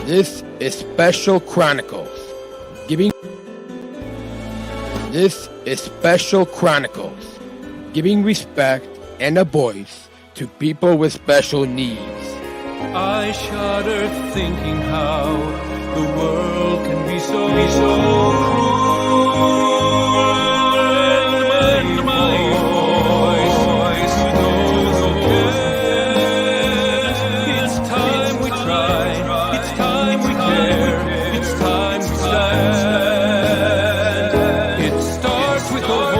This is Special Chronicles, giving respect and a voice to people with special needs. I shudder thinking how the world can be so cruel. And my voice to those who care. It's time we try, it's time we care, it's time we stand. It starts with a voice.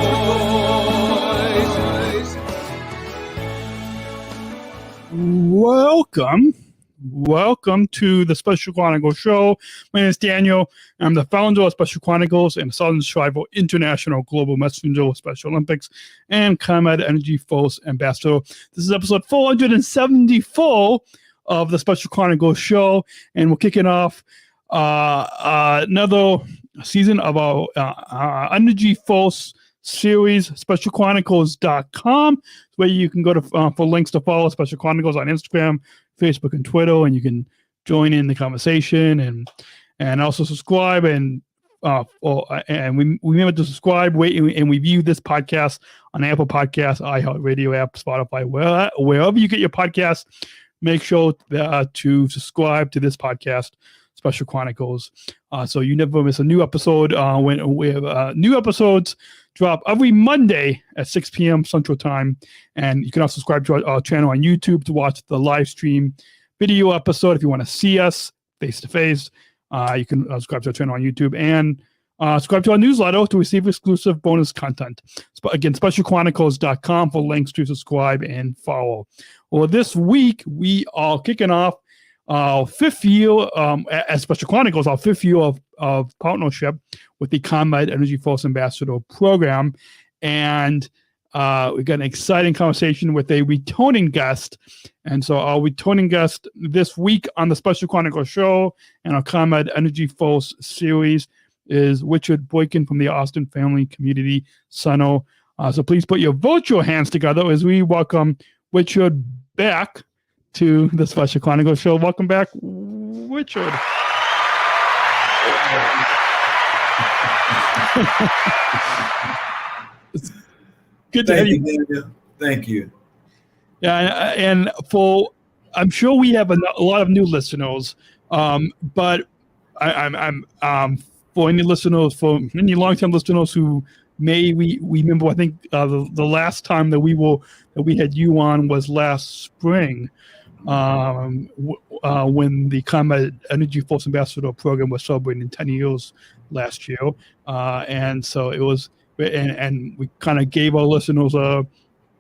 Welcome to the Special Chronicles show. My name is Daniel. I'm the founder of Special Chronicles and Southern Tribal International Global Messenger of Special Olympics and ComEd EnergyForce Ambassador. This is episode 474 of the Special Chronicles show, and we're kicking off another season of our EnergyForce series, SpecialChronicles.com, where you can go to for links to follow Special Chronicles on Instagram, Facebook, and Twitter, and you can join in the conversation and also subscribe and we remember to subscribe, rate, and review this podcast on Apple Podcasts, iHeartRadio app, Spotify, wherever you get your podcasts. Make sure to subscribe to this podcast, Special Chronicles, so you never miss a new episode. When we have new episodes drop every Monday at 6 p.m. Central Time, and you can also subscribe to our channel on YouTube to watch the live stream video episode. If you want to see us face to face, you can subscribe to our channel on YouTube and subscribe to our newsletter to receive exclusive bonus content. Again, SpecialChronicles.com for links to subscribe and follow. Well, this week we are kicking off our fifth year as Special Chronicles, our fifth year of partnership with the ComEd EnergyForce Ambassador Program. And we got an exciting conversation with a returning guest. And so our returning guest this week on the Special Chronicles show and our ComEd EnergyForce series is Richard Boykin from the Austin Family Community Center. So please put your virtual hands together as we welcome Richard back to the Special Chronicles show. Welcome back, Richard. It's good to have you. Daniel. Thank you. Yeah, and I'm sure we have a lot of new listeners, but I'm for any listeners, for many long-term listeners who may remember, I think the last time that we had you on was last spring. When the ComEd EnergyForce Ambassador Program was celebrating 10 years last year. And so it was, and we kind of gave our listeners a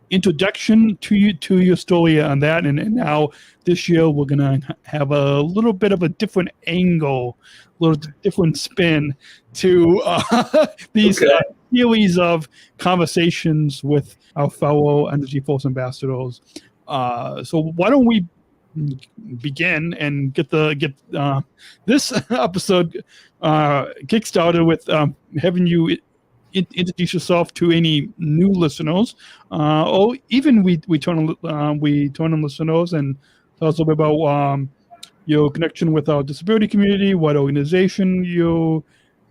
introduction to your story on that. And now this year we're going to have a little bit of a different angle, a little different spin to these series of conversations with our fellow EnergyForce ambassadors. So why don't we begin and get this episode kickstarted with having you introduce yourself to any new listeners, or even returning listeners, and tell us a little bit about your connection with our disability community, what organization you're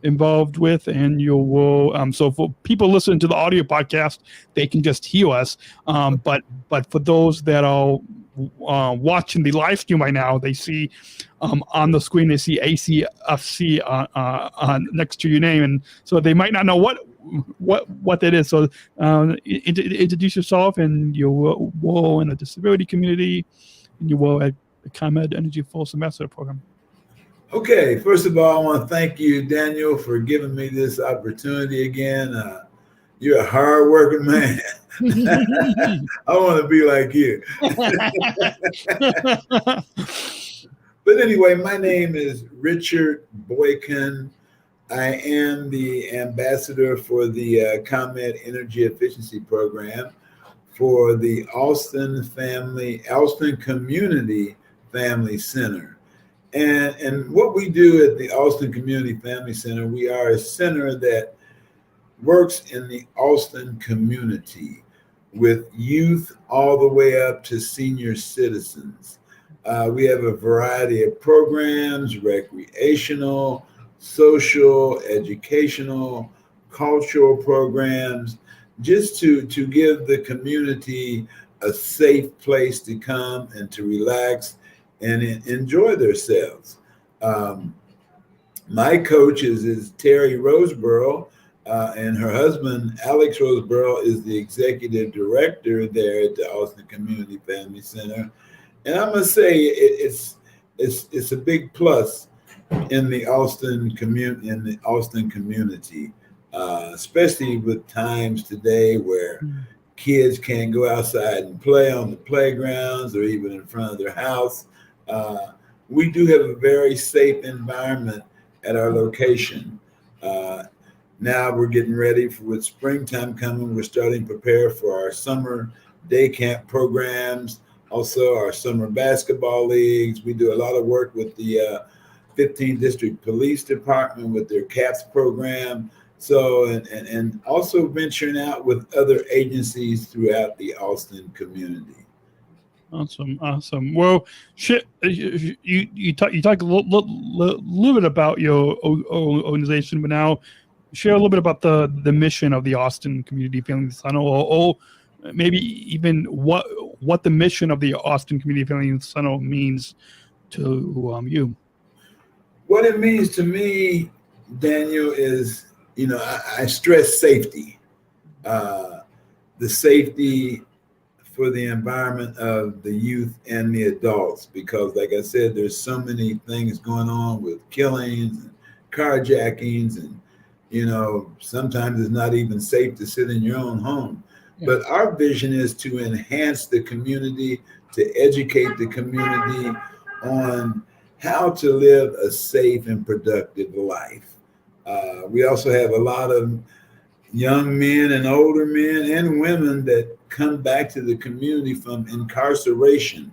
involved with, and your role. So for people listening to the audio podcast, they can just hear us. But for those that are watching the live stream right now, they see on the screen, they see ACFC next to your name, and so they might not know what that is. So introduce yourself and your role in the disability community and your role at the ComEd EnergyForce Ambassador Program. Okay, first of all, I want to thank you, Daniel, for giving me this opportunity again. You're a hard-working man. I want to be like you. But anyway, my name is Richard Boykin. I am the ambassador for the ComEd Energy Efficiency Program for the Austin Community Family Center. And what we do at the Austin Community Family Center, we are a center that works in the Austin community with youth all the way up to senior citizens. We have a variety of programs, recreational, social, educational, cultural programs, just to give the community a safe place to come and to relax and enjoy themselves. My coach is Terry Roseborough, and her husband, Alex Roseborough, is the executive director there at the Austin Community Family Center. And I must say, it's a big plus in the Austin community, especially with times today where kids can't go outside and play on the playgrounds or even in front of their house. We do have a very safe environment at our location. Now we're getting ready with springtime coming. We're starting to prepare for our summer day camp programs, also our summer basketball leagues. We do a lot of work with the 15th District Police Department with their CAPS program. So, and also venturing out with other agencies throughout the Austin community. Awesome. Well, you talk a little bit about your organization, but now share a little bit about the mission of the Austin Community Family Center, or maybe even what the mission of the Austin Community Family Center means to you. What it means to me, Daniel, is, I stress safety, the safety for the environment of the youth and the adults, because like I said, there's so many things going on with killings and carjackings, and sometimes it's not even safe to sit in your own home. Yeah. But our vision is to enhance the community, to educate the community on how to live a safe and productive life. We also have a lot of young men and older men and women that come back to the community from incarceration.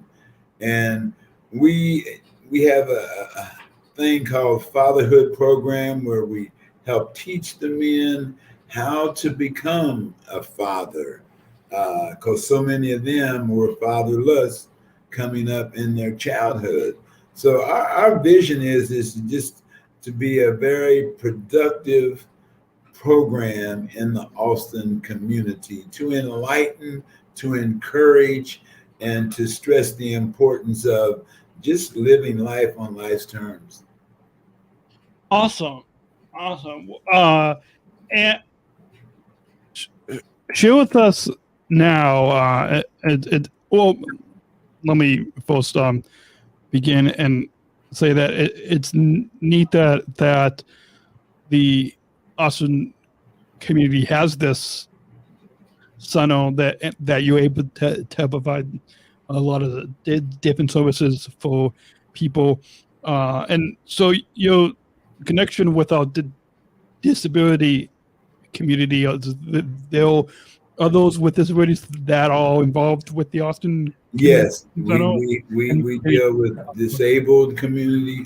And we have a thing called Fatherhood Program where we help teach the men how to become a father, because so many of them were fatherless coming up in their childhood. So our vision is just to be a very productive program in the Austin community, to enlighten, to encourage, and to stress the importance of just living life on life's terms. Awesome. And share with us now. Well, let me first begin and say that it's neat that the Austin community has this center that you're able to provide a lot of the different services for people, and so your connection with our disability community, are those with disabilities that are involved with the Austin? Yes, we deal with disabled community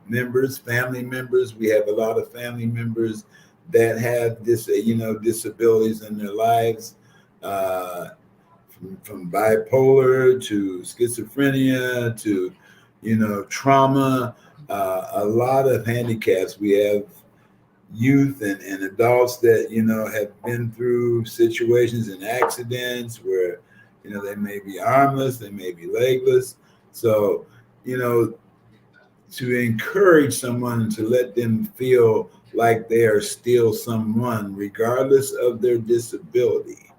members, family members. We have a lot of family members that have disabilities in their lives, from bipolar to schizophrenia to trauma, a lot of handicaps. We have youth and adults that have been through situations and accidents where they may be armless, they may be legless. So to encourage someone, to let them feel like they are still someone regardless of their disability.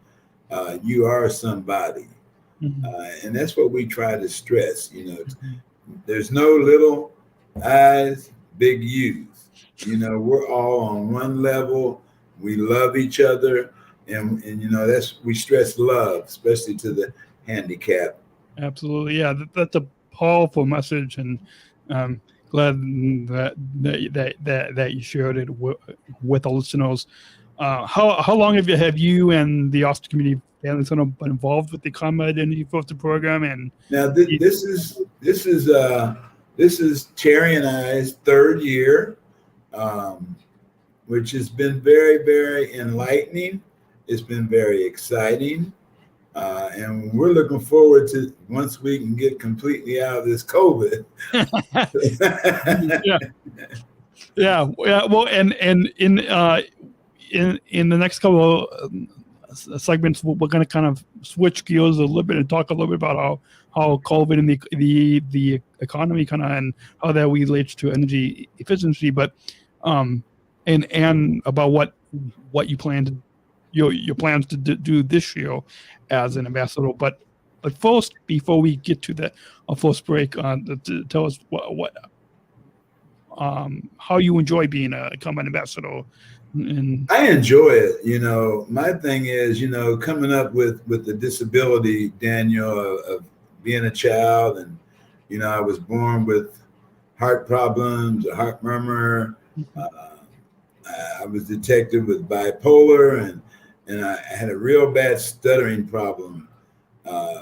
You are somebody. Mm-hmm. And that's what we try to stress. There's no little I's, big U's. We're all on one level. We love each other, and we stress love, especially to the handicapped. Absolutely, yeah. That's a powerful message, and glad that you shared it with the listeners. How long have you and the Austin Community Family Center been involved with the ComEd EnergyForce Program? And now this is Terry and I's third year, which has been very, very enlightening. It's been very exciting. And we're looking forward to once we can get completely out of this COVID. yeah. Well, and in the next couple of segments, we're going to kind of switch gears a little bit and talk a little bit about how COVID and the economy kind of and how that relates to energy efficiency, but and about what you plan to your plans to do this year as an ambassador. But first, before we get to our first break, tell us what how you enjoy being a ComEd ambassador. I enjoy it. My thing is, coming up with the disability, Daniel, of being a child, and I was born with heart problems, a heart murmur. I was detected with bipolar, and I had a real bad stuttering problem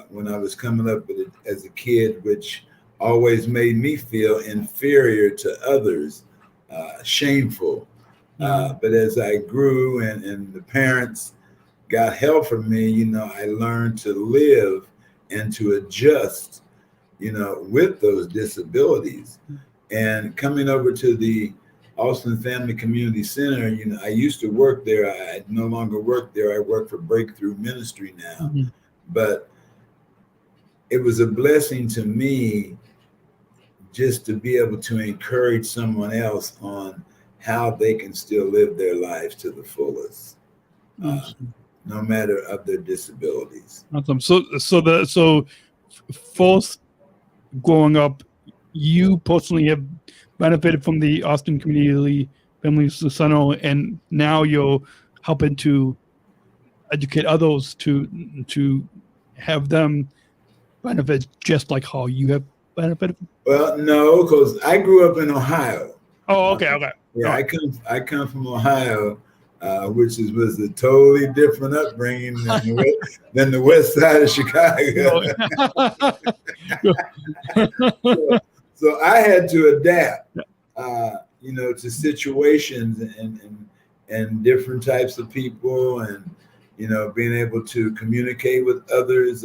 when I was coming up with it as a kid, which always made me feel inferior to others, shameful. But as I grew and the parents got help from me, I learned to live and to adjust, with those disabilities. And coming over to the Austin Family Community Center, I used to work there. I no longer work there. I work for Breakthrough Ministry now. But it was a blessing to me just to be able to encourage someone else on how they can still live their lives to the fullest, no matter of their disabilities. Awesome. So first, growing up, you personally have benefited from the Austin Community Family Center, and now you're helping to educate others to have them benefit just like how you have benefited. Well, no, because I grew up in Ohio. Oh, okay. Yeah, I come from Ohio, which was a totally different upbringing than the west side of Chicago. So I had to adapt, to situations and different types of people, and being able to communicate with others.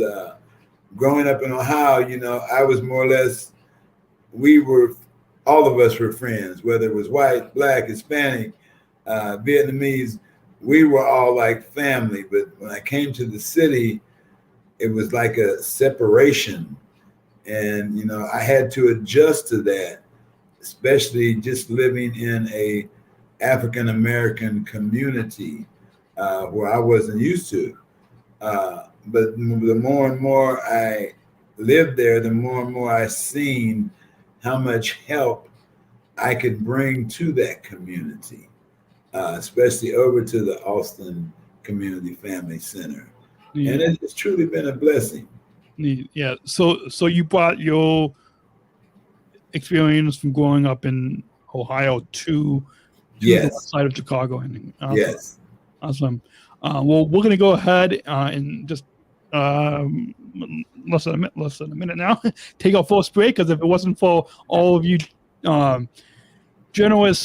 Growing up in Ohio, I was more or less, all of us were friends, whether it was white, black, Hispanic, Vietnamese. We were all like family. But when I came to the city, it was like a separation. And, I had to adjust to that, especially just living in a African-American community where I wasn't used to. But the more and more I lived there, the more and more I seen how much help I could bring to that community, especially over to the Austin Community Family Center. Yeah. And it's truly been a blessing. Yeah. So you brought your experience from growing up in Ohio to the west side of Chicago. Yes. Awesome. Well, we're going to go ahead and just less than a minute now take our first break, because if it wasn't for all of you generous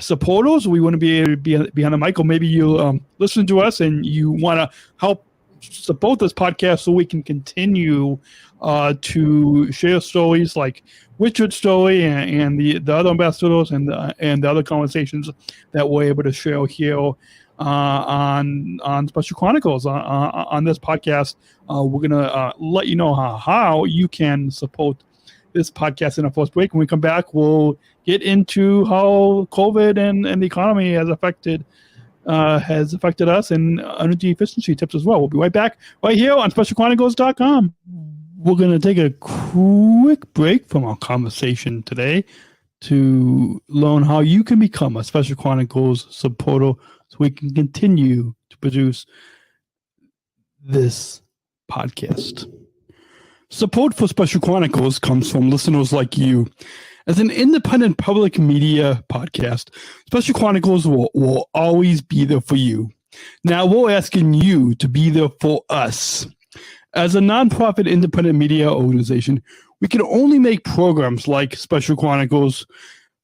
supporters, we wouldn't be able to be behind the mic. Or maybe you listen to us and you want to help support this podcast so we can continue to share stories like Richard's story and the other ambassadors and the other conversations that we're able to share here on Special Chronicles on this podcast. We're gonna let you know how you can support this podcast in our first break. When we come back, we'll get into how COVID and the economy has affected us and energy efficiency tips as well. We'll be right back right here on SpecialChronicles.com. We're going to take a quick break from our conversation today to learn how you can become a Special Chronicles supporter so we can continue to produce this podcast. Support for Special Chronicles comes from listeners like you. As an independent public media podcast, Special Chronicles will always be there for you. Now we're asking you to be there for us. As a nonprofit independent media organization, we can only make programs like Special Chronicles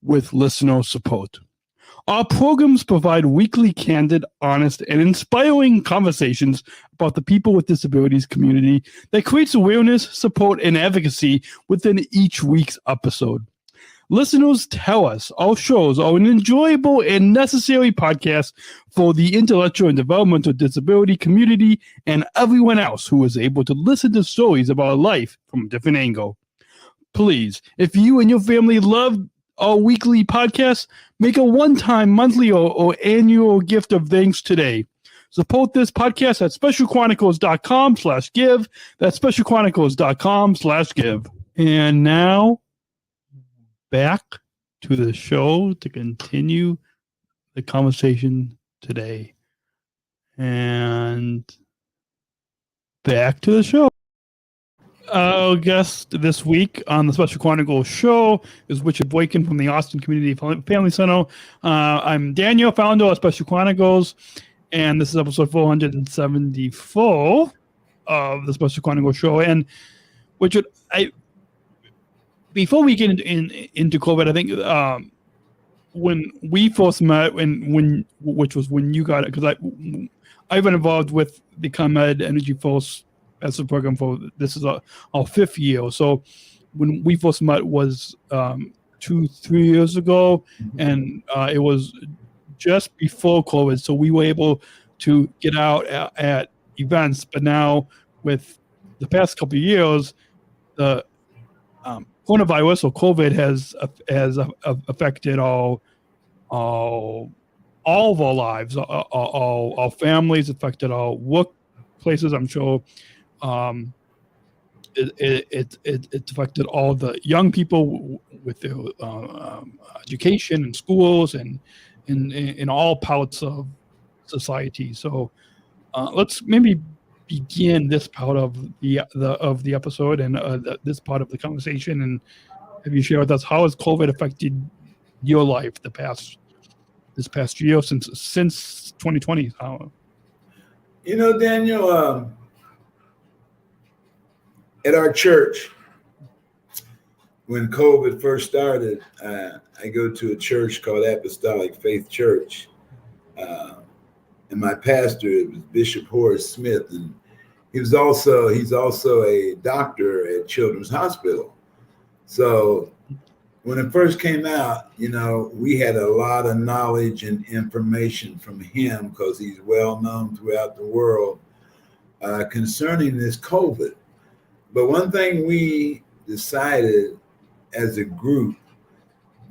with listener support. Our programs provide weekly, candid, honest, and inspiring conversations about the people with disabilities community that creates awareness, support, and advocacy within each week's episode. Listeners tell us our shows are an enjoyable and necessary podcast for the intellectual and developmental disability community and everyone else who is able to listen to stories about life from a different angle. Please, if you and your family love our weekly podcast, make a one-time, monthly, or annual gift of thanks today. Support this podcast at SpecialChronicles.com/give. That's SpecialChronicles.com/give. And now, back to the show to continue the conversation today. And back to the show. Our guest this week on the Special Chronicles show is Richard Boykin from the Austin Community Family Center. I'm Daniel, founder of Special Chronicles, and this is episode 474 of the Special Chronicles show. And Richard, before we get into COVID, I think when we first met, which was when you got it, because I've been involved with the ComEd EnergyForce Ambassador Program for this is our 5th year. So when we first met was 2-3 years ago, and it was just before COVID. So we were able to get out at events, but now with the past couple of years, the coronavirus or COVID has affected all of our lives, our families, affected our workplaces. I'm sure it affected all the young people with their education and schools and in all parts of society. So let's maybe begin this part of the episode and this part of the conversation. And have you share with us how has COVID affected your life this past year since 2020? Daniel, at our church, when COVID first started, I go to a church called Apostolic Faith Church, and my pastor was Bishop Horace Smith, and he's also a doctor at Children's Hospital. So when it first came out, we had a lot of knowledge and information from him because he's well known throughout the world concerning this COVID. But one thing we decided as a group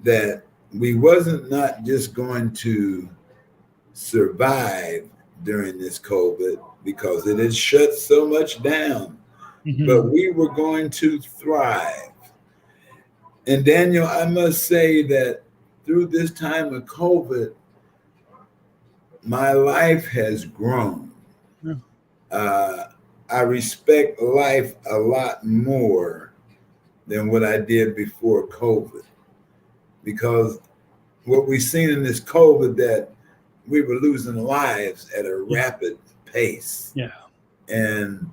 that we wasn't not just going to survive during this COVID because it has shut so much down, but we were going to thrive. And Daniel, I must say that through this time of COVID, my life has grown. I respect life a lot more than what I did before COVID, because what we've seen in this COVID, that we were losing lives at a rapid pace. Yeah. And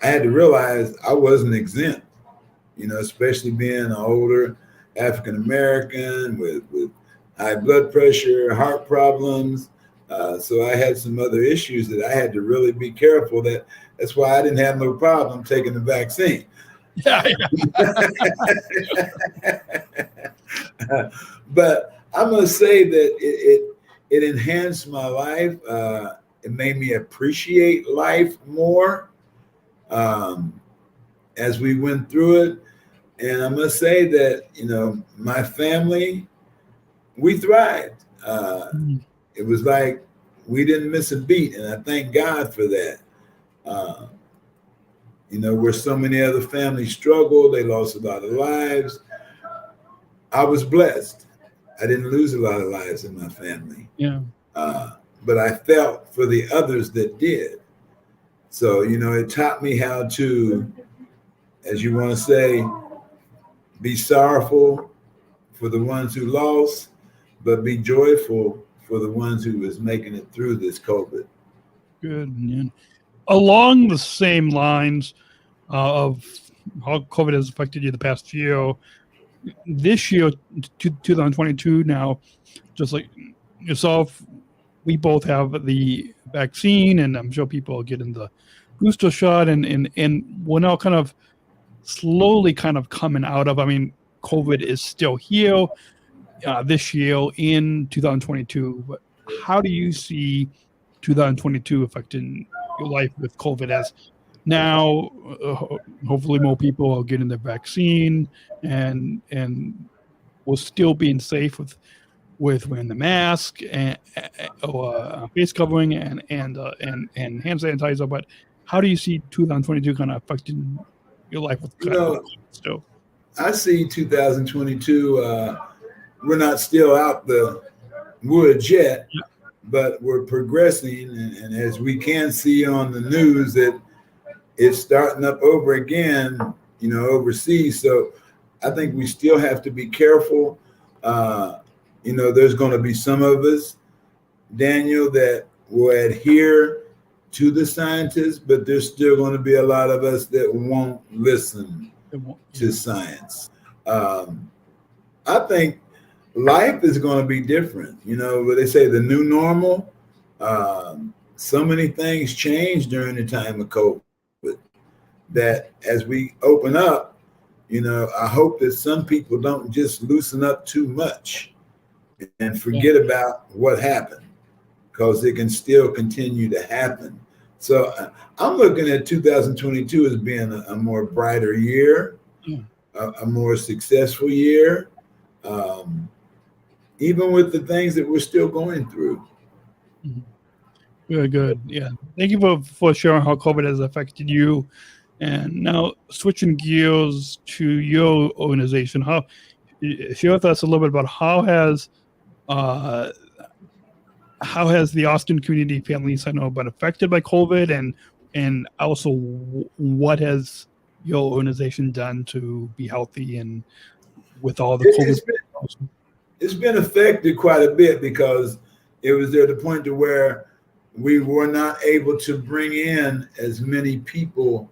I had to realize I wasn't exempt, especially being an older African-American with high blood pressure, heart problems. So I had some other issues that I had to really be careful. That's why I didn't have no problem taking the vaccine. But I must say that it enhanced my life. It made me appreciate life more as we went through it. And I must say that, my family, we thrived. It was like we didn't miss a beat, and I thank God for that. Where so many other families struggled, they lost a lot of lives. I was blessed. I didn't lose a lot of lives in my family. Yeah. But I felt for the others that did. So, it taught me how to, as you want to say, be sorrowful for the ones who lost, but be joyful for the ones who was making it through this COVID. Good. And along the same lines of how COVID has affected you the past year, this year, 2022 now, just like yourself, we both have the vaccine, and I'm sure people are getting the booster shot, and we're now kind of slowly kind of coming out of, I mean, COVID is still here this year in 2022, but how do you see 2022 affecting your life with COVID as now hopefully more people are getting the vaccine and we're still being safe with wearing the mask and or face covering and hand sanitizer, but how do you see 2022 kind of affecting your life with COVID still? I see 2022, we're not still out the woods yet, but we're progressing. And as we can see on the news, that it's starting up over again, overseas. So I think we still have to be careful. There's going to be some of us, Daniel, that will adhere to the scientists, but there's still going to be a lot of us that won't listen to science. I think life is going to be different. What they say, the new normal. So many things changed during the time of COVID that as we open up, I hope that some people don't just loosen up too much and forget about what happened, because it can still continue to happen. So I'm looking at 2022 as being a more brighter year, a more successful year, even with the things that we're still going through. Very good. Yeah. Thank you for sharing how COVID has affected you. And now switching gears to your organization, share with us a little bit about how has the Austin Community Family Center been affected by COVID, and also what has your organization done to be healthy and with all the COVID? It's been affected quite a bit, because it was at the point to where we were not able to bring in as many people,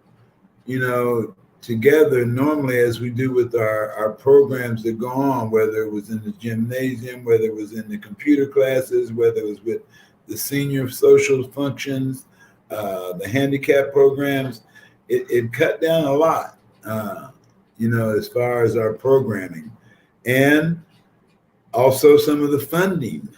together normally as we do with our programs that go on, whether it was in the gymnasium, whether it was in the computer classes, whether it was with the senior social functions, the handicap programs. It cut down a lot, as far as our programming, and also some of the funding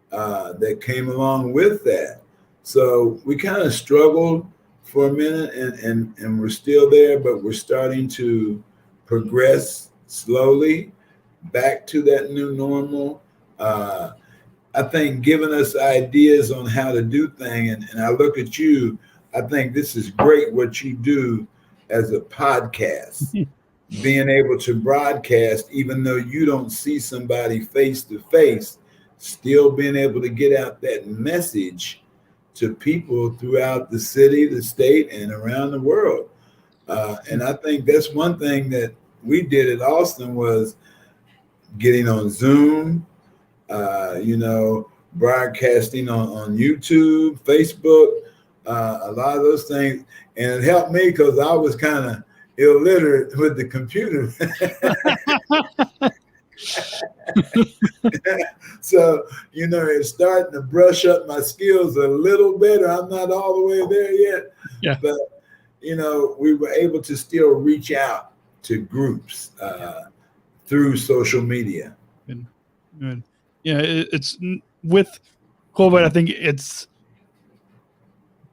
that came along with that. So we kind of struggled for a minute, and we're still there, but we're starting to progress slowly back to that new normal. I think giving us ideas on how to do things, and I look at you, I think this is great what you do as a podcast, being able to broadcast, even though you don't see somebody face to face, still being able to get out that message to people throughout the city, the state, and around the world. And I think that's one thing that we did at Austin, was getting on Zoom, broadcasting on YouTube, Facebook, a lot of those things. And it helped me because I was kind of illiterate with the computer. So, it's starting to brush up my skills a little better. I'm not all the way there yet. Yeah. But, we were able to still reach out to groups through social media. Good. Yeah, it's with COVID, I think it's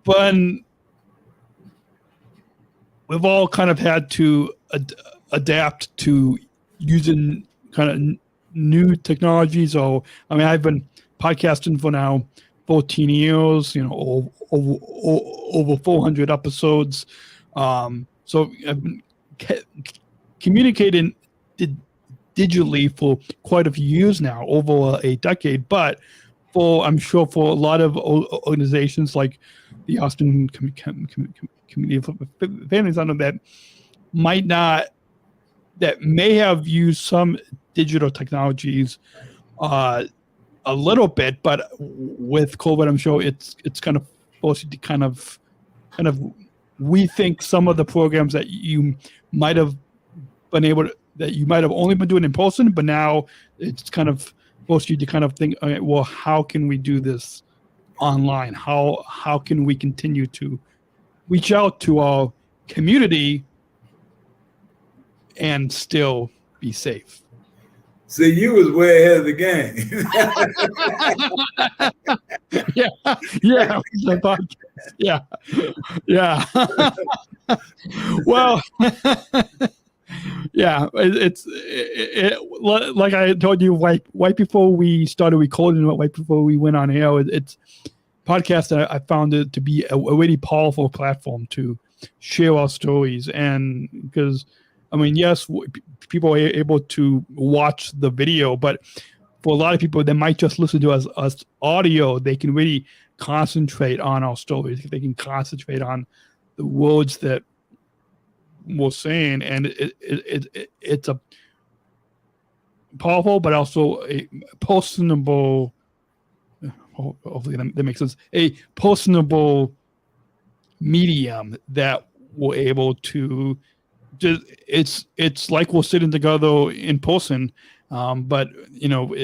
fun. We've all kind of had to adapt to using kind of new technologies. So, I've been podcasting for now 14 years, over 400 episodes. So I've been communicating digitally for quite a few years now, over a decade. But I'm sure for a lot of organizations like the Austin Community Family Center that may have used some digital technologies a little bit, but with COVID, I'm sure it's kind of forced to kind of rethink some of the programs that you might have been able that you might have only been doing in person, but now it's kind of forced you to kind of think, okay, well, how can we do this online? How can we continue to reach out to our community and still be safe? See, you was way ahead of the game. Yeah. Well, yeah, it's like I told you right before we started recording, right before we went on air. It's podcast that I found it to be a really powerful platform to share our stories, and because I mean, yes, people are able to watch the video, but for a lot of people, they might just listen to us audio. They can really concentrate on our stories. They can concentrate on the words that we're saying, and it's a powerful, but also a personable. Hopefully that makes sense. A personable medium that we're able to. Just it's like we're sitting together in person, but you know,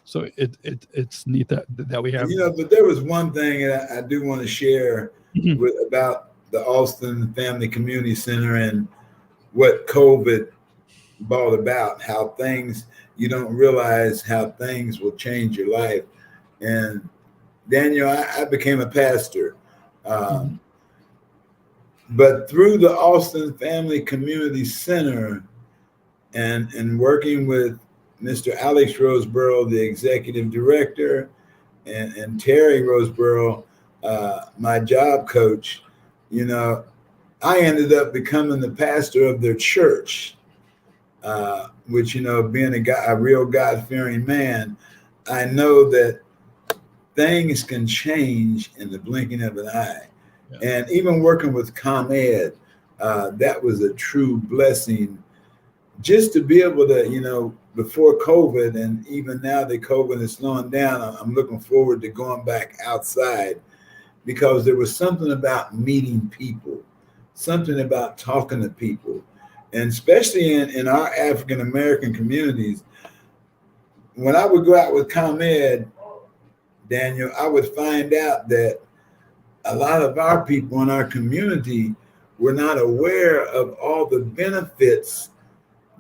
so it's neat that we have. You know, but there was one thing that I do want to share about the Austin Family Community Center and what COVID brought about. How things, you don't realize how things will change your life. And Daniel, I became a pastor. But through the Austin Family Community Center and working with Mr. Alex Roseborough, the executive director, and Terry Roseborough, my job coach, you know, I ended up becoming the pastor of their church, which, you know, being a real God-fearing man, I know that things can change in the blinking of an eye. Yeah. And even working with ComEd, that was a true blessing just to be able to, you know, before COVID and even now that COVID is slowing down, I'm looking forward to going back outside because there was something about meeting people, something about talking to people. And especially in our African-American communities, when I would go out with ComEd, Daniel, I would find out that a lot of our people in our community were not aware of all the benefits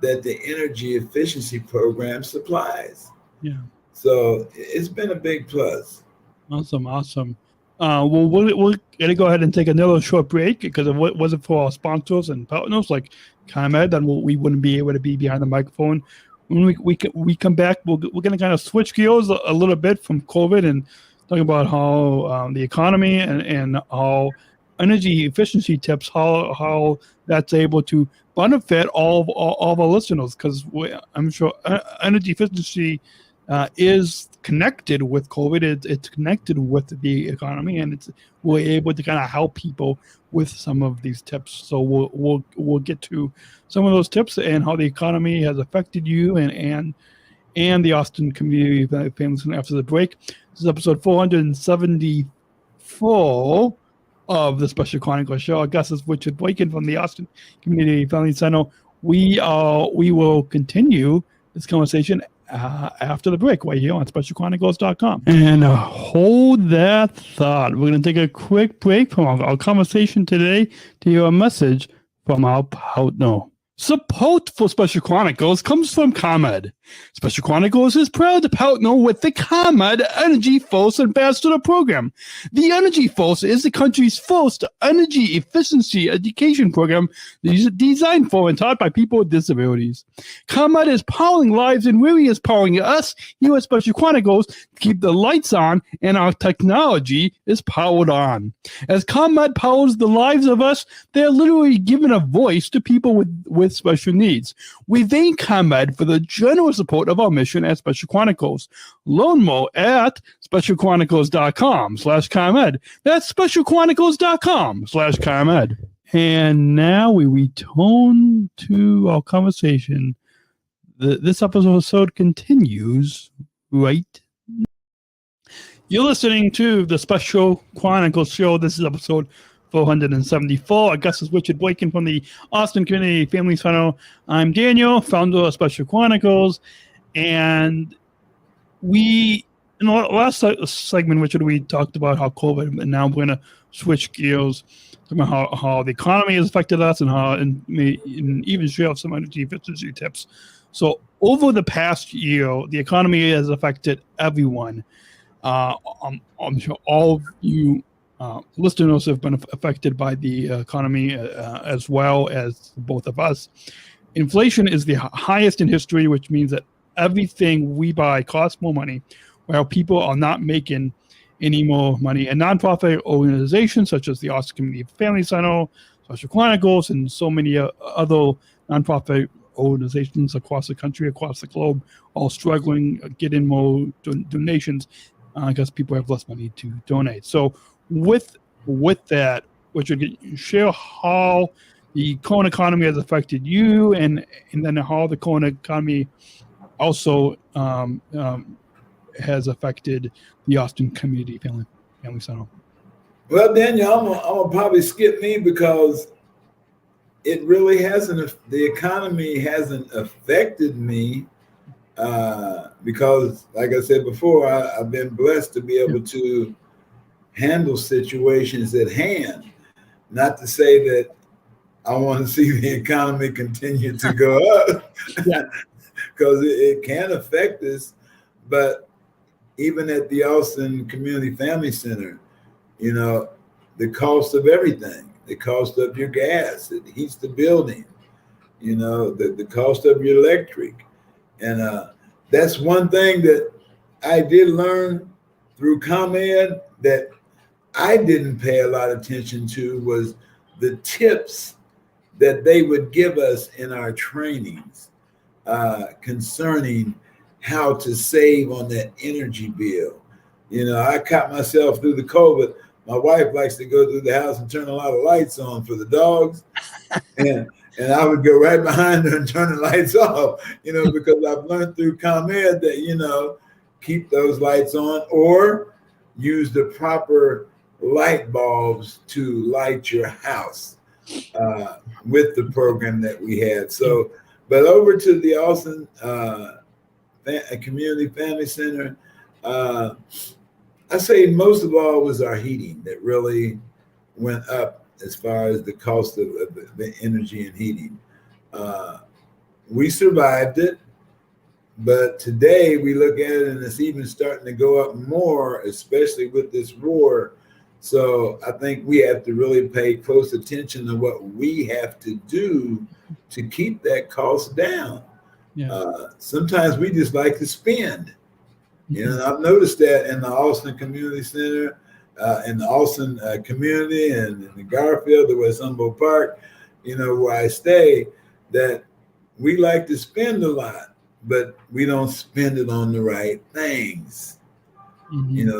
that the energy efficiency program supplies. Yeah. So it's been a big plus. Awesome. Well, we're going to go ahead and take another short break because if it wasn't for our sponsors and partners like ComEd, then we wouldn't be able to be behind the microphone. When we come back, we're going to kind of switch gears a little bit from COVID and talking about how the economy and how energy efficiency tips, how that's able to benefit all of our listeners, because I'm sure energy efficiency is connected with COVID. It's connected with the economy, and we're able to kind of help people with some of these tips. So we'll get to some of those tips and how the economy has affected you and the Austin community families after the break. This is episode 474 of the Special Chronicles show. Our guest is Richard Boykin from the Austin Community Family Center. We will continue this conversation after the break right here on SpecialChronicles.com. And hold that thought. We're going to take a quick break from our conversation today to hear a message from our partner. Support for Special Chronicles comes from ComEd. Special Chronicles is proud to partner with the ComEd EnergyForce Ambassador Program. The EnergyForce is the country's first energy efficiency education program designed for and taught by people with disabilities. ComEd is powering lives and really is powering us here at Special Chronicles to keep the lights on and our technology is powered on. As ComEd powers the lives of us, they're literally giving a voice to people with special needs. We thank ComEd for the generous support of our mission at Special Chronicles. Learn more at SpecialChronicles.com/ComEd. That's SpecialChronicles.com/ComEd. And now we return to our conversation. This episode continues right now. You're listening to the Special Chronicles show. This is episode Ep.474. Our guest is Richard Boykin from the Austin Community Family Center. I'm Daniel, founder of Special Chronicles. And in the last segment, Richard, we talked about how COVID, and now we're going to switch gears, about how the economy has affected us and even share some energy efficiency tips. So over the past year, the economy has affected everyone. I'm sure all of you listeners have been affected by the economy as well as both of us. Inflation is the highest in history, which means that everything we buy costs more money, while people are not making any more money. And nonprofit organizations such as the Austin Community Family Center, Special Chronicles, and so many other nonprofit organizations across the country, across the globe, all struggling getting more donations because people have less money to donate. So with that, Richard, can you share how the current economy has affected you, and then how the current economy also has affected the Austin Community Family Center? Well, Daniel, I'm gonna probably skip me because it really hasn't. The economy hasn't affected me because, like I said before, I've been blessed to be able to handle situations at hand. Not to say that I want to see the economy continue to go up, because it can affect us. But even at the Austin Community Family Center, the cost of everything, the cost of your gas, it heats the building, the cost of your electric. And that's one thing that I did learn through ComEd that I didn't pay a lot of attention to, was the tips that they would give us in our trainings concerning how to save on that energy bill. I caught myself through the COVID. My wife likes to go through the house and turn a lot of lights on for the dogs. and I would go right behind her and turn the lights off, because I've learned through ComEd that, keep those lights on or use the proper light bulbs to light your house with the program that we had. So, but over to the Austin Community Family Center, I say most of all was our heating that really went up as far as the cost of the energy and heating. We survived it, but today we look at it and it's even starting to go up more, especially with this war. So I think we have to really pay close attention to what we have to do to keep that cost down. Sometimes we just like to spend. I've noticed that in the Austin Community Center, in the Austin community, and in the Garfield, the West Humboldt Park, where I stay, that we like to spend a lot, but we don't spend it on the right things.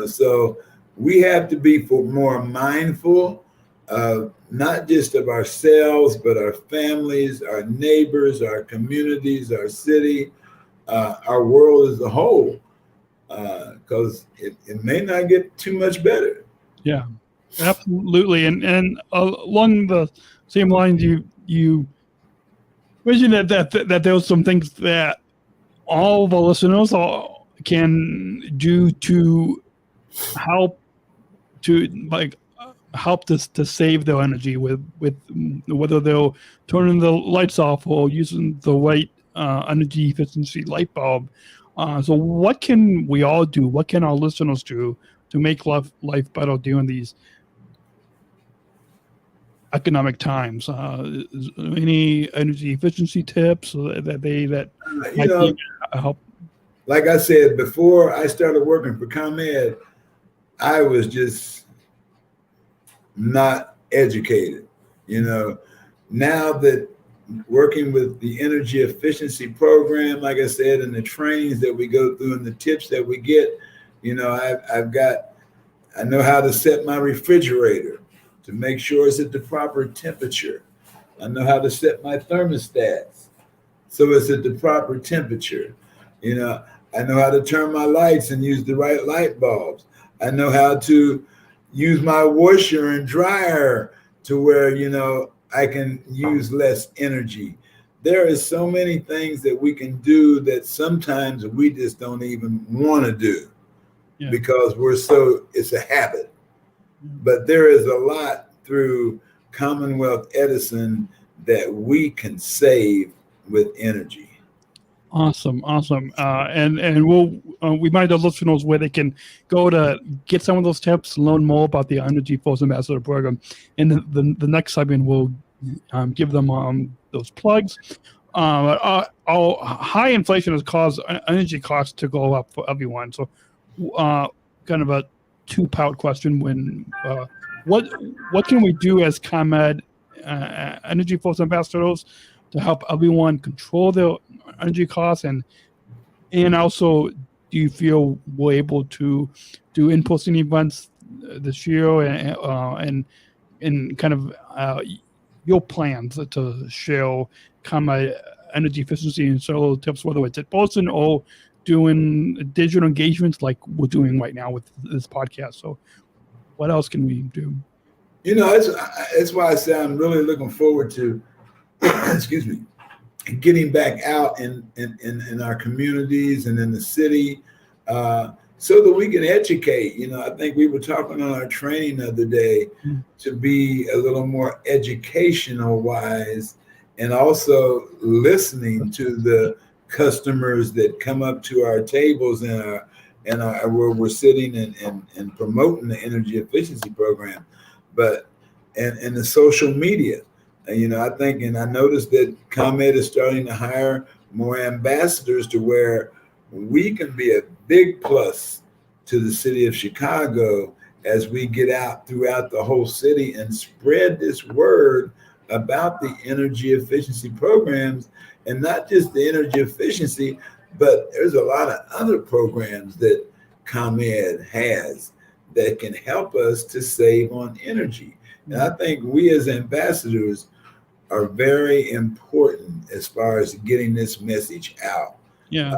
So we have to be more mindful of not just of ourselves, but our families, our neighbors, our communities, our city, our world as a whole, because it may not get too much better. Yeah, absolutely. And along the same lines, you mentioned that there were some things that all of our listeners can do to help to save their energy with whether they're turning the lights off or using the right energy efficiency light bulb. So what can we all do? What can our listeners do to make life better during these economic times? Any energy efficiency tips that help? Like I said, before I started working for ComEd, I was just not educated. Now that working with the energy efficiency program, like I said, and the trainings that we go through and the tips that we get, I know how to set my refrigerator to make sure it's at the proper temperature. I know how to set my thermostats so it's at the proper temperature. I know how to turn my lights and use the right light bulbs. I know how to use my washer and dryer to where, I can use less energy. There is so many things that we can do that sometimes we just don't even want to do because it's a habit. But there is a lot through Commonwealth Edison that we can save with energy. Awesome. And we'll remind our listeners where they can go to get some of those tips, learn more about the EnergyForce Ambassador Program. And the next segment, we'll give them those plugs. High inflation has caused energy costs to go up for everyone. So kind of a two-part question. What can we do as ComEd EnergyForce ambassadors to help everyone control their energy costs, and also, do you feel we're able to do in-person events this year, and kind of your plans to share ComEd energy efficiency and solar tips, whether it's in person or doing digital engagements like we're doing right now with this podcast? So what else can we do? That's why I say I'm really looking forward to excuse me, getting back out in our communities and in the city, so that we can educate. I think we were talking on our training the other day to be a little more educational wise, and also listening to the customers that come up to our tables and where we're sitting and promoting the energy efficiency program, and the social media. I think, and I noticed that ComEd is starting to hire more ambassadors to where we can be a big plus to the city of Chicago as we get out throughout the whole city and spread this word about the energy efficiency programs, and not just the energy efficiency, but there's a lot of other programs that ComEd has that can help us to save on energy. And I think we as ambassadors are very important as far as getting this message out. Yeah.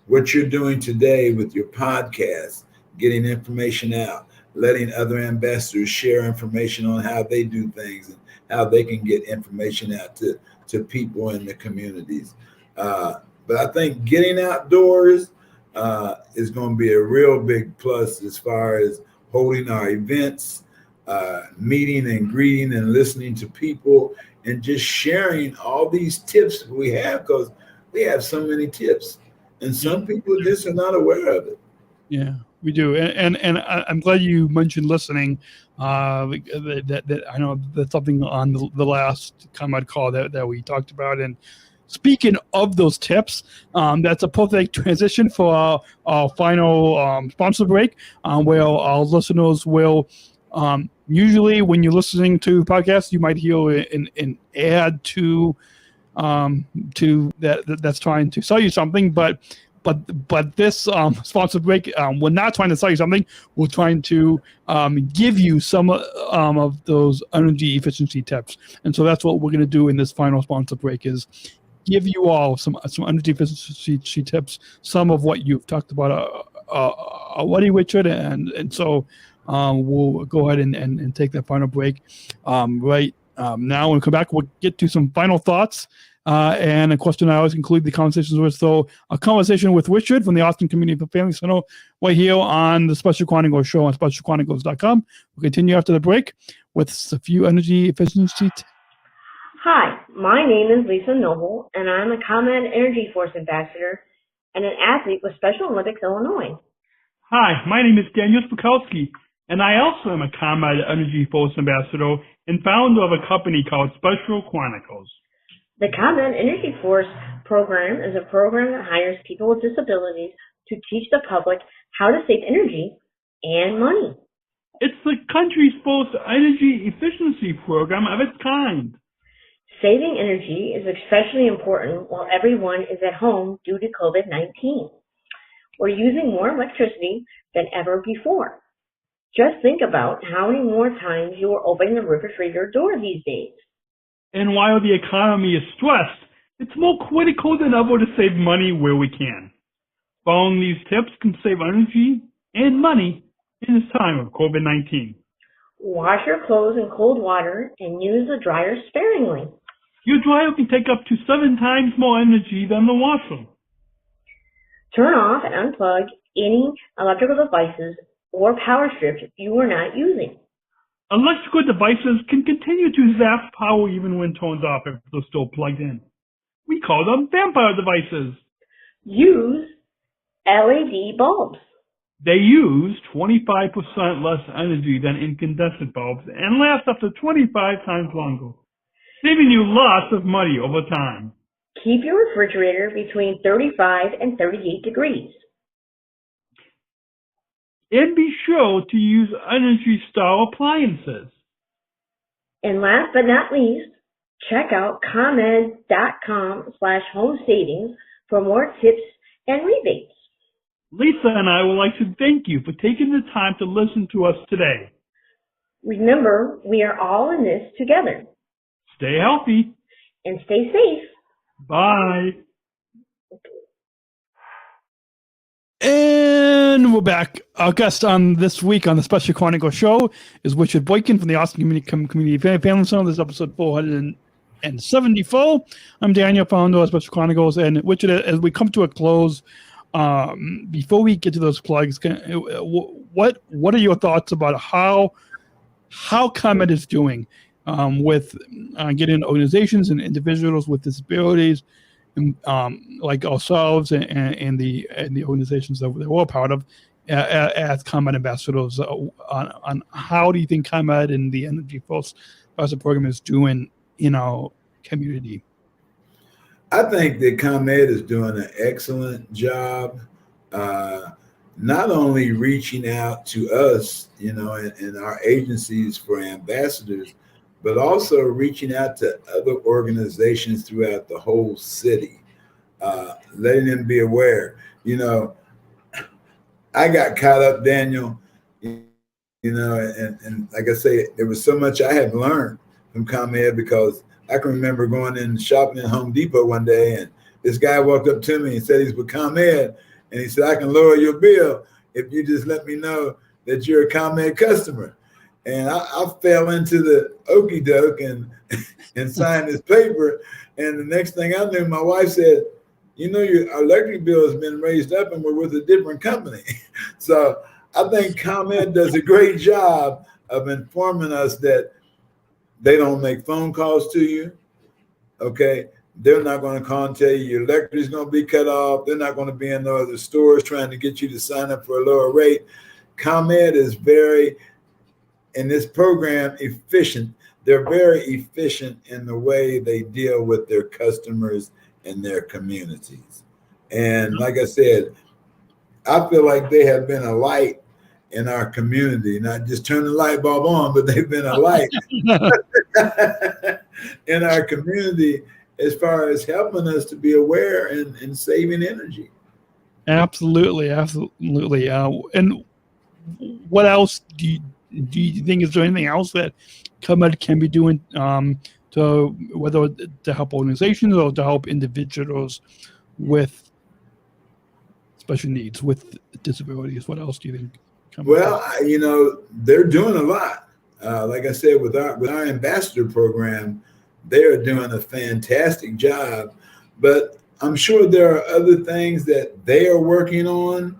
What you're doing today with your podcast, getting information out, letting other ambassadors share information on how they do things and how they can get information out to people in the communities. But I think getting outdoors is going to be a real big plus as far as holding our events, meeting and greeting and listening to people, and just sharing all these tips we have, because we have so many tips, and some people just are not aware of it. Yeah, we do, and I'm glad you mentioned listening. That I know that's something on the last ComEd call that we talked about. And speaking of those tips, that's a perfect transition for our final sponsor break, where our listeners will. Usually when you're listening to podcasts, you might hear an ad to that's trying to sell you something, but this sponsor break, we're not trying to sell you something. We're trying to give you some of those energy efficiency tips, and so that's what we're going to do in this final sponsor break, is give you all some energy efficiency tips, some of what you've talked about already, Richard, and so. We'll go ahead and take that final break now. When we come back, we'll get to some final thoughts and a question I always conclude the conversations with. So a conversation with Richard from the Austin Community Family Center right here on the Special Chronicles show on SpecialChronicles.com. We'll continue after the break with a few energy efficiency Hi, my name is Lisa Noble, and I'm a ComEd EnergyForce Ambassador and an athlete with Special Olympics Illinois. Hi, my name is Daniel Spakowski, and I also am a ComEd EnergyForce Ambassador and founder of a company called Special Chronicles. The ComEd EnergyForce Program is a program that hires people with disabilities to teach the public how to save energy and money. It's the country's first energy efficiency program of its kind. Saving energy is especially important while everyone is at home due to COVID-19. We're using more electricity than ever before. Just think about how many more times you are opening the refrigerator door these days. And while the economy is stressed, it's more critical than ever to save money where we can. Following these tips can save energy and money in this time of COVID-19. Wash your clothes in cold water and use the dryer sparingly. Your dryer can take up to 7 times more energy than the washer. Turn off and unplug any electrical devices or power strips you are not using. Electrical devices can continue to zap power even when turned off if they're still plugged in. We call them vampire devices. Use LED bulbs. They use 25% less energy than incandescent bulbs and last up to 25 times longer, saving you lots of money over time. Keep your refrigerator between 35 and 38 degrees. And be sure to use Energy Star appliances. And last but not least, check out ComEd.com/home savings for more tips and rebates. Lisa and I would like to thank you for taking the time to listen to us today. Remember, we are all in this together. Stay healthy. And stay safe. Bye. And we're back. Our guest on this week on the Special Chronicles show is Richard Boykin from the Austin Community Family Center. This is episode 474. I'm Daniel, founder of Special Chronicles. And Richard, as we come to a close, before we get to those plugs, what are your thoughts about how ComEd is doing with getting organizations and individuals with disabilities, like ourselves and the organizations that we're part of, as ComEd ambassadors, on how do you think ComEd and the EnergyForce Ambassador Program is doing in our community? I think that ComEd is doing an excellent job, not only reaching out to us, and our agencies for ambassadors, but also reaching out to other organizations throughout the whole city, letting them be aware. I got caught up, Daniel, and like I say, there was so much I had learned from ComEd, because I can remember going in shopping at Home Depot one day, and this guy walked up to me and said he's with ComEd, and he said, I can lower your bill if you just let me know that you're a ComEd customer. And I fell into the okie doke and signed this paper. And the next thing I knew, my wife said, your electric bill has been raised up and we're with a different company. So I think ComEd does a great job of informing us that they don't make phone calls to you, okay? They're not going to call and tell you your electric is going to be cut off. They're not going to be in no other stores trying to get you to sign up for a lower rate. ComEd is very, in this program, efficient. They're very efficient in the way they deal with their customers and their communities. And like I said, I feel like they have been a light in our community, not just turn the light bulb on, but they've been a light in our community as far as helping us to be aware and saving energy. Absolutely. And what else do you think, is there anything else that ComEd can be doing to, whether to help organizations or to help individuals with special needs, with disabilities? What else do you think? Well, they're doing a lot. Like I said, with our ambassador program, they are doing a fantastic job. But I'm sure there are other things that they are working on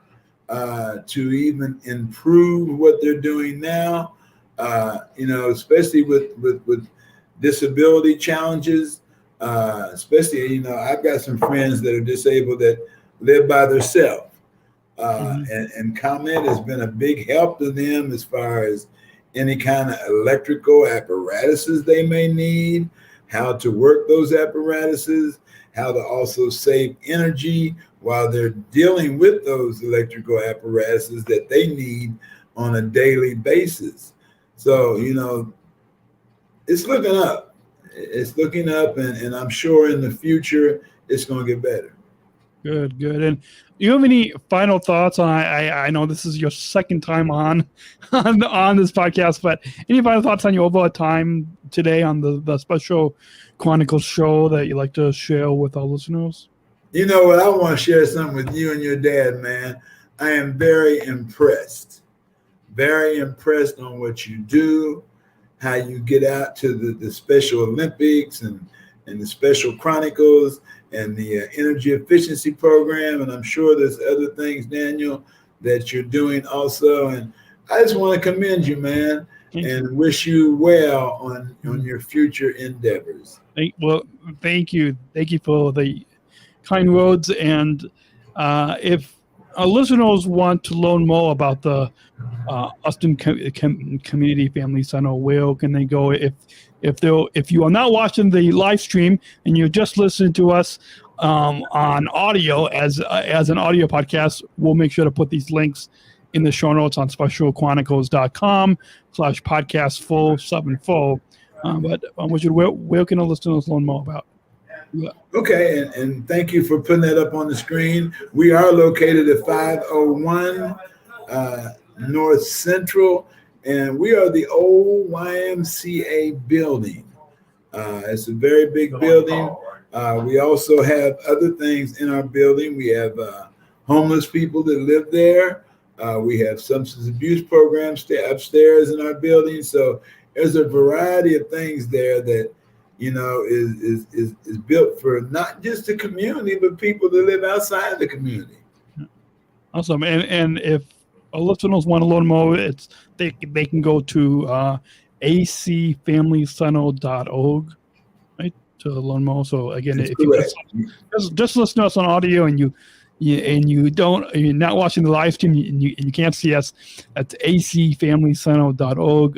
to even improve what they're doing now. Especially with disability challenges. Especially, I've got some friends that are disabled that live by themselves. And ComEd has been a big help to them as far as any kind of electrical apparatuses they may need, how to work those apparatuses, how to also save energy while they're dealing with those electrical apparatuses that they need on a daily basis. So, it's looking up. It's looking up, and I'm sure in the future it's going to get better. Good. And do you have any final thoughts on? I know this is your second time on this podcast, but any final thoughts on your overall time today on the Special Chronicles show that you'd like to share with our listeners? You know what? I want to share something with you and your dad, man. I am very impressed very impressed on what you do, how you get out to the Special Olympics and the Special Chronicles and the Energy Efficiency Program. And I'm sure there's other things, Daniel, that you're doing also. And I just want to commend you, man, and wish you well on your future endeavors. Thank you. Thank you for the kind words. And if our listeners want to learn more about the Austin Community Family Center, where can they go? If you are not watching the live stream and you're just listening to us on audio as an audio podcast, we'll make sure to put these links in the show notes on SpecialChronicles.com/podcast474. But Richard, where can our listeners learn more about? Yeah. Okay, and thank you for putting that up on the screen. We are located at 501 North Central, and we are the old YMCA building. It's a very big building. We also have other things in our building. We have homeless people that live there. We have substance abuse programs upstairs in our building. So there's a variety of things there that is built for not just the community, but people that live outside the community. Awesome. And if our listeners want to learn more, they can go to acfamilycenter.org, right, to learn more. So again, if you just listen to us on audio and you're not watching the live stream and you can't see us, that's acfamilycenter.org,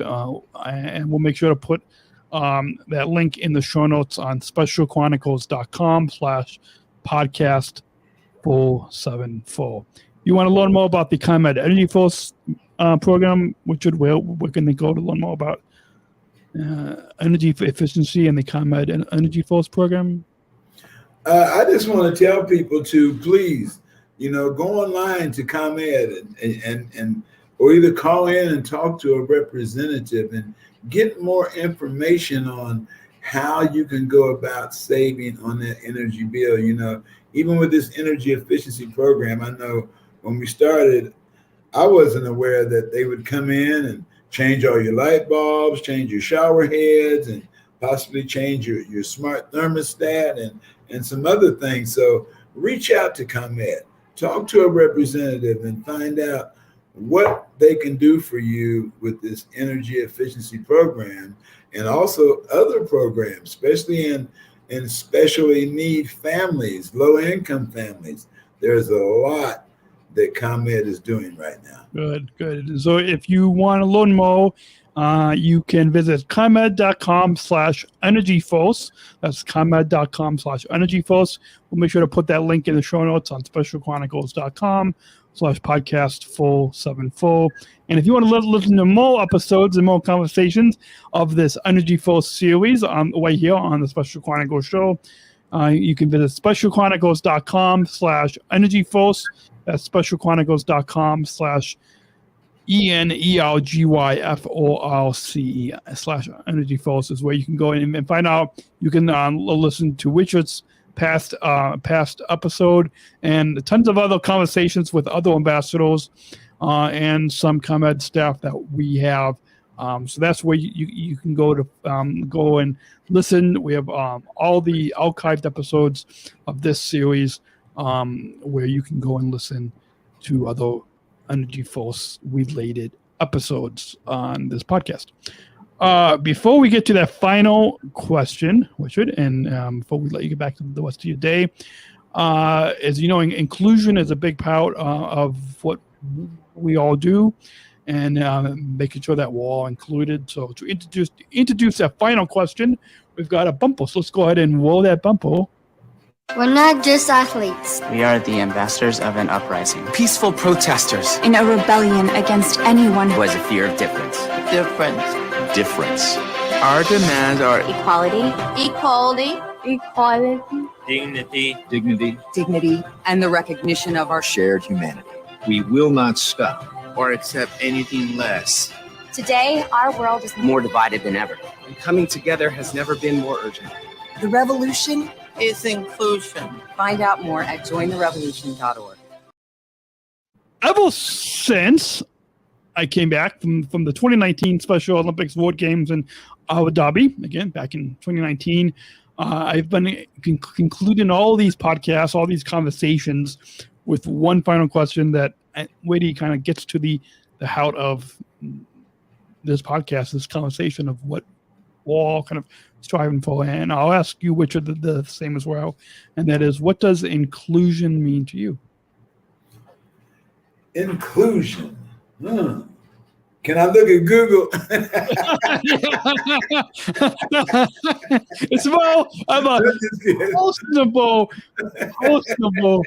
and we'll make sure to put that link in the show notes on SpecialChronicles.com/podcast474. You want to learn more about the ComEd EnergyForce program, Richard, where can they go to learn more about energy efficiency and the ComEd EnergyForce program? I just want to tell people to please, go online to ComEd and or either call in and talk to a representative and get more information on how you can go about saving on that energy bill. Even with this energy efficiency program, I know when we started, I wasn't aware that they would come in and change all your light bulbs, change your shower heads, and possibly change your smart thermostat and some other things. So reach out to ComEd, talk to a representative, and find out what they can do for you with this energy efficiency program, and also other programs, especially in especially need families, low-income families. There's a lot that ComEd is doing right now. Good. So if you want to learn more, you can visit ComEd.com/EnergyForce. That's ComEd.com/EnergyForce. We'll make sure to put that link in the show notes on SpecialChronicles.com/podcast474. And if you want to listen to more episodes and more conversations of this Energy Force series right here on the Special Chronicles show, you can visit SpecialChronicles.com/EnergyForce. That's SpecialChronicles.com/EnergyForce is where you can go in and find out. You can listen to Richard's past episode and tons of other conversations with other ambassadors and some ComEd staff that we have. So that's where you can go to go and listen. We have all the archived episodes of this series where you can go and listen to other Energy Force related episodes on this podcast. Before we get to that final question, Richard, and before we let you get back to the rest of your day, as you know, inclusion is a big part of what we all do, and making sure that we're all included. So to introduce that final question, we've got a bumper. So let's go ahead and roll that bumper. We're not just athletes. We are the ambassadors of an uprising. Peaceful protesters. In a rebellion against anyone who has a fear of difference. Difference. Our demands are equality. Dignity. And the recognition of our shared humanity. We will not stop or accept anything less. Today, our world is more divided than ever. And coming together has never been more urgent. The revolution is inclusion. Find out more at jointherevolution.org. Ever since I came back from the 2019 Special Olympics World Games in Abu Dhabi, again, back in 2019. I've been concluding all these podcasts, all these conversations with one final question that really kind of gets to the heart of this podcast, this conversation of what we're all kind of striving for. And I'll ask you, Richard, the same as well. And that is, what does inclusion mean to you? Inclusion. Can I look at Google? It's more of a personable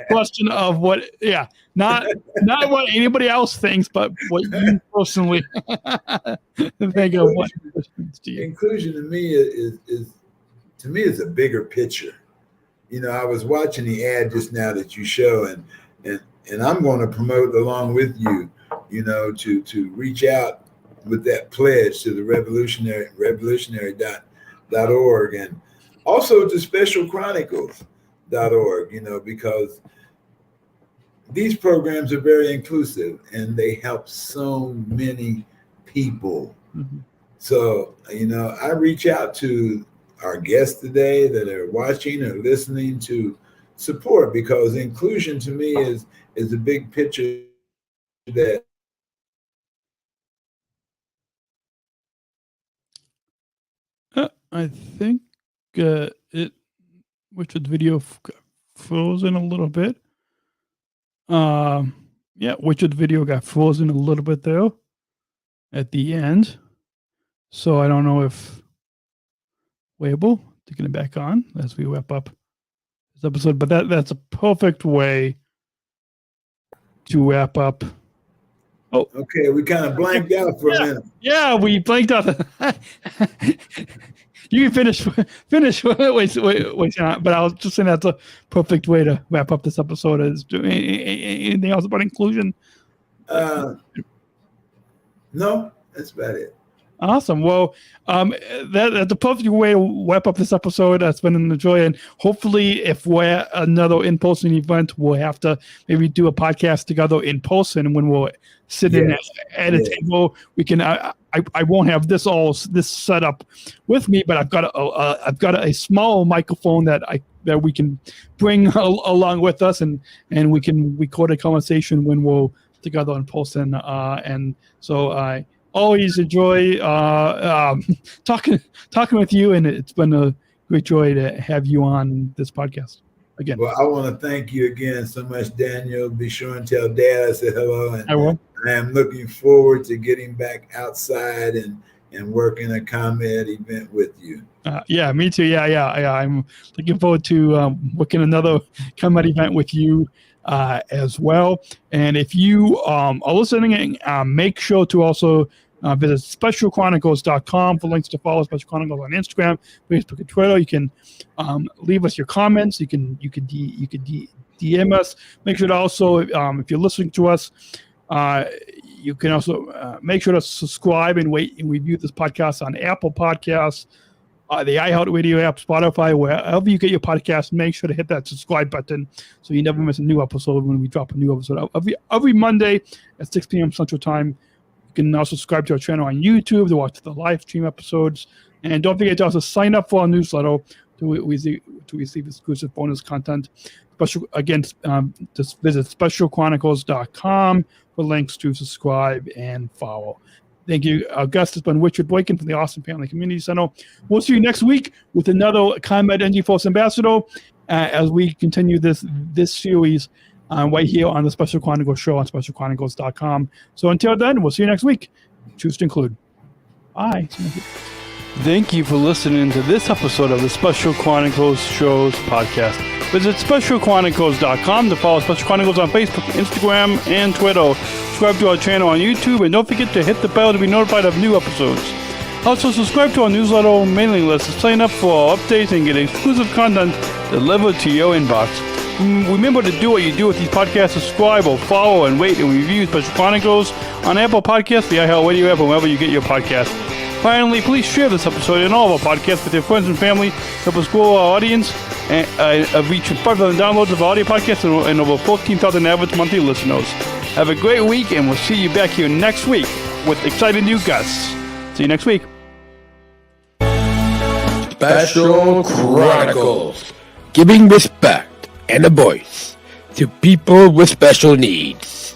question of what, not what anybody else thinks, but what you personally think of what it means to you. Inclusion to me is a bigger picture. You know, I was watching the ad just now that you show, and I'm going to promote along with you, you know, to reach out with that pledge to the revolutionary.org and also to SpecialChronicles.org, you know, because these programs are very inclusive and they help so many people. Mm-hmm. So, you know, I reach out to our guests today that are watching or listening to support, because inclusion to me is a big picture that I think Richard's video frozen a little bit. Richard's video got frozen a little bit there at the end. So I don't know if we're able to get it back on as we wrap up this episode. But that's a perfect way to wrap up. Oh, okay. We kind of blanked out for a minute. Yeah, we blanked out. You can finish. Wait, but I was just saying that's a perfect way to wrap up this episode. Is doing anything else about inclusion? No, that's about it. Awesome. Well, that's a perfect way to wrap up this episode. That's been an joy, and hopefully, if we're another in-person event, we'll have to maybe do a podcast together in person. When we're sitting at a table, we can. I won't have this set up with me, but I've got a small microphone that we can bring along with us, and we can record a conversation when we're together in person. And so I always enjoy talking with you, and it's been a great joy to have you on this podcast again. Well, I want to thank you again so much, Daniel. Be sure and tell Dad I said hello, and I will. I am looking forward to getting back outside and working a ComEd event with you. Yeah, me too. Yeah. I'm looking forward to working another ComEd event with you as well. And if you are listening, make sure to also visit SpecialChronicles.com for links to follow Special Chronicles on Instagram, Facebook, and Twitter. You can leave us your comments. You can DM us. Make sure to also, if you're listening to us, you can also make sure to subscribe and review this podcast on Apple Podcasts, the iHeartRadio app, Spotify, wherever you get your podcast. Make sure to hit that subscribe button so you never miss a new episode when we drop a new episode every Monday at 6 p.m. Central Time. You can now subscribe to our channel on YouTube to watch the live stream episodes. And don't forget to also sign up for our newsletter to receive exclusive bonus content. Just visit SpecialChronicles.com for links to subscribe and follow. Thank you. Our guest has been Richard Boykin from the Austin Family Community Center. We'll see you next week with another ComEd EnergyForce Ambassador as we continue this series right here on the Special Chronicles show on SpecialChronicles.com. So until then, we'll see you next week. Choose to include. Bye. Thank you for listening to this episode of the Special Chronicles Shows podcast. Visit SpecialChronicles.com to follow Special Chronicles on Facebook, Instagram, and Twitter. Subscribe to our channel on YouTube, and don't forget to hit the bell to be notified of new episodes. Also, subscribe to our newsletter mailing list to sign up for our updates and get exclusive content delivered to your inbox. Remember to do what you do with these podcasts. Subscribe or follow and rate and review Special Chronicles on Apple Podcasts, the iHeartRadio app, and wherever you get your podcasts. Finally, please share this episode and all of our podcasts with your friends and family. Help us grow our audience and reach 5,000 downloads of our audio podcasts and over 14,000 average monthly listeners. Have a great week, and we'll see you back here next week with exciting new guests. See you next week. Special Chronicles, giving respect and a voice to people with special needs.